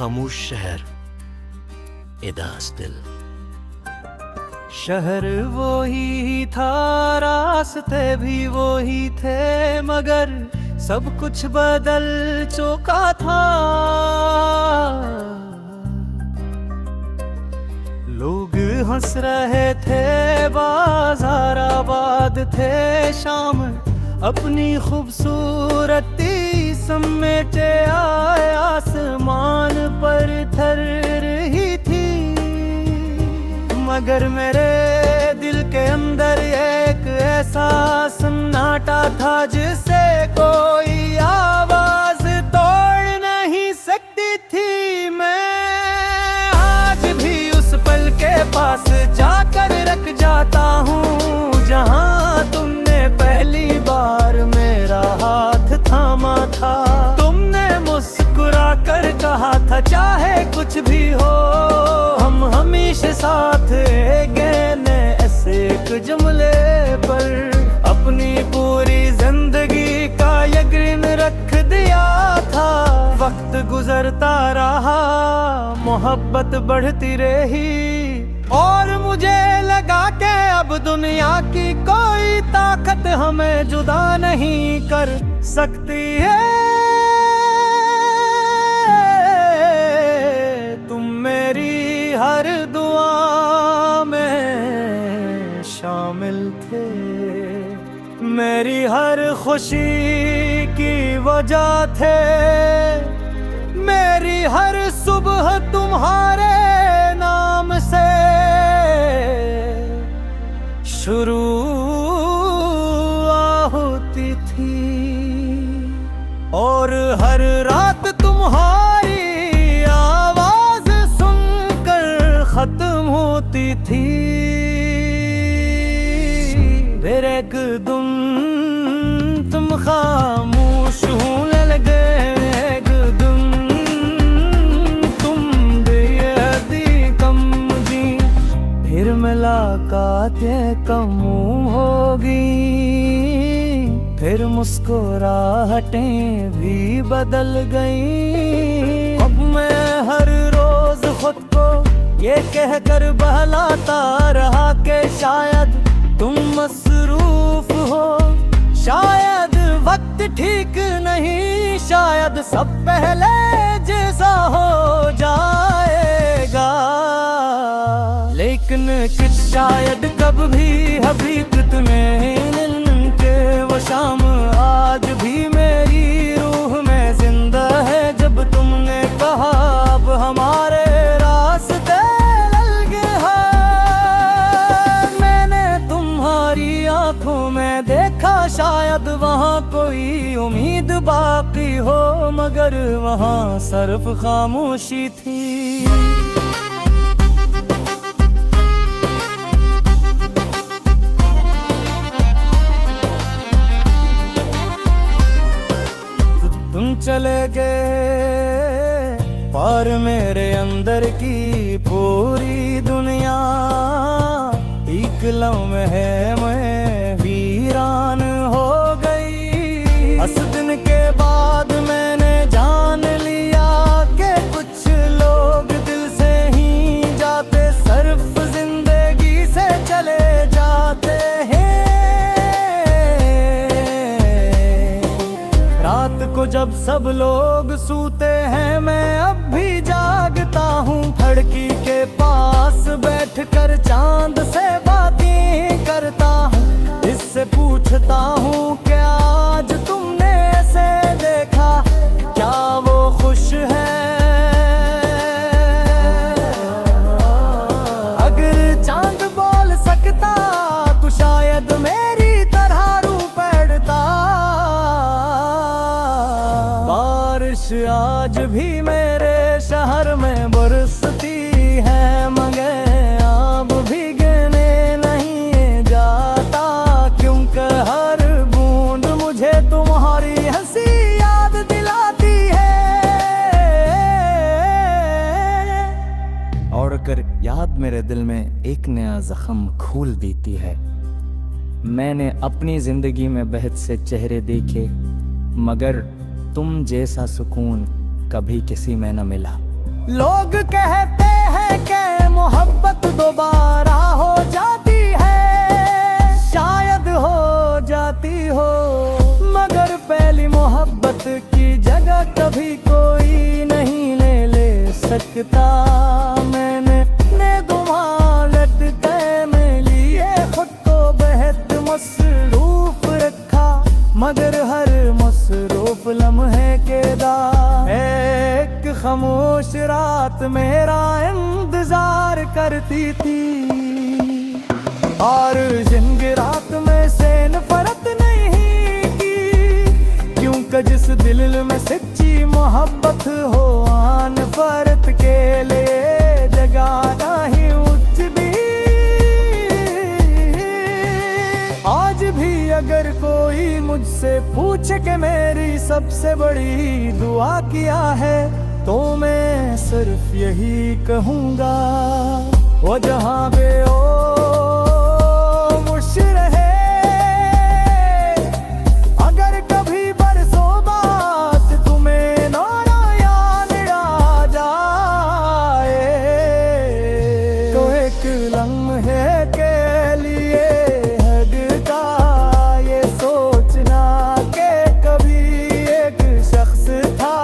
खामोश शहर, एदास दिल। शहर वो ही था, रास्ते भी वो ही थे, मगर सब कुछ बदल चुका था। लोग हंस रहे थे, बाजार आबाद थे, शाम अपनी खूबसूरती समेटे आए, आसमान पर थर रही थी। मगर मेरे दिल के अंदर एक ऐसा सन्नाटा था जिसे कोई आवाज तोड़ नहीं सकती थी। मैं आज भी उस पल के पास जाकर रख जाता हूँ, जहाँ तुमने पहली बार मेरा हाथ थामा था। तुमने मुस्कुरा कर कहा था, चाहे कुछ भी हो हम हमेशा साथ रहेंगे। ऐसे एक जुमले पर अपनी पूरी जिंदगी का यकीन रख दिया था। वक्त गुजरता रहा, मोहब्बत बढ़ती रही, और मुझे लगा कि अब दुनिया की कोई ताकत हमें जुदा नहीं कर सकती है। तुम मेरी हर दुआ में शामिल थे, मेरी हर खुशी की वजह थे, मेरी हर सुबह तुम्हारे नाम से शुरू होती थी, और हर रात तुम्हारी आवाज सुनकर खत्म होती थी। फिर एक दिन तुम खामोश होने लगे, एक दिन तुम बेहदी कम दी, फिर मुलाकातें कम होगी, फिर मुस्कुराहटें भी बदल गई। अब मैं हर रोज खुद को ये कहकर बहलाता रहा कि शायद तुम मसरूफ हो, शायद वक्त ठीक नहीं, शायद सब पहले जैसा हो जाएगा। लेकिन किस शायद कब भी हकीकत में के वो शाम आज भी मेरी रूह में जिंदा है। जब तुमने कहा अब हमारे रास्ते अलग हैं, मैंने तुम्हारी आंखों में देखा शायद वहाँ कोई उम्मीद बाकी हो, मगर वहाँ सिर्फ खामोशी थी। चले गए पार मेरे अंदर की पूरी दुनिया, एक लम्हे में वीरान हो गई। उस दिन के बाद मैंने जान लिया कि कुछ लोग दिल से ही जाते, सिर्फ जिंदगी से चले जाते हैं। रात को जब सब लोग सोते हैं, मैं अब भी जागता हूँ, खिड़की के पास बैठकर चांद से बातें करता हूँ। इससे पूछता हूँ कि आज तुमने ऐसे देखा, क्या वो खुश है? अगर चांद बोल सकता तो शायद मेरी तरह रू पड़ता। बारिश आज भी मेरे शहर में बरसती है, मगर अब भी गिने नहीं जाता, क्योंकि हर बूंद मुझे तुम्हारी हंसी याद दिलाती है। और कर याद मेरे दिल में एक नया जख्म खोल देती है। मैंने अपनी जिंदगी में बहुत से चेहरे देखे, मगर तुम जैसा सुकून कभी किसी में न मिला। लोग कहते हैं कि मोहब्बत दोबारा हो जाती है, शायद हो जाती हो, मगर पहली मोहब्बत की जगह कभी कोई नहीं ले सकता। मैंने लटके में लिए खुद को बेहद मसरूफ रखा, मगर हर मसरूफ लम्हे के दाग एक खामोश रात मेरा इंतजार करती थी। और जिंदगी रात में से नफरत नहीं की, क्योंकि जिस दिल में सच्ची मोहब्बत हो आन फरत के लिए जगाना ही उच्च भी। आज भी अगर कोई मुझसे पूछे कि मेरी सबसे बड़ी दुआ क्या है, तो मैं सिर्फ यही कहूँगा, वो जहाँ पे हो खुश रहे। अगर कभी बरसों बात तुम्हें नारायण आ जाए, तो एक लम्हे के लिए हटका ये सोचना कि कभी एक शख्स था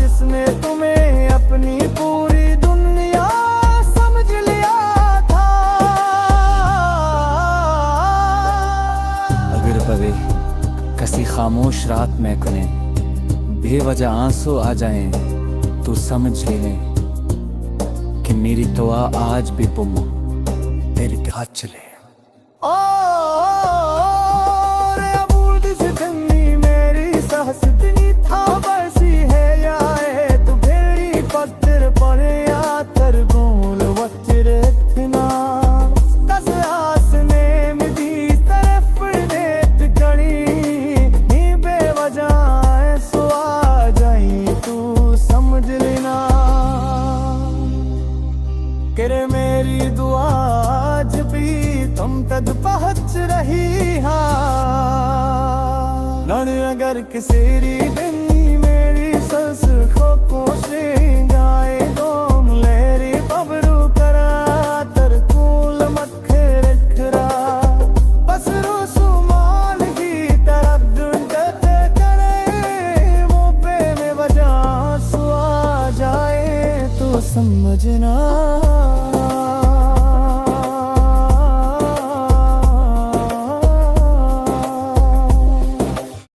जिसने तुम्हें अपनी पूरी दुनिया समझ लिया था। अगर कभी किसी खामोश रात में कुने बेवजह आंसू आ जाएं, तो समझ लेने कि मेरी दुआ आज भी तुम तेरे हाथ चले। मेरी सांस इतनी था बसी है याए, तू भेड़ी पत्थर पड़े या तरगोल वच्चर इतना कस आसने में दी तरफ नेत कड़ी नी बेवजह सो आ जाई तू समझ लेना। करे मेरी दुआ आज भी तुम तक पहुँच रही हा। नन अगर किसी दिन मेरी सस खो कोशे जाए दोम लेरी बबरू करा तर कूल मखे रखरा, बस रुसुमान की तरफ दुंडत करे मुँह पे में वजह सो आ जाए तो समझना।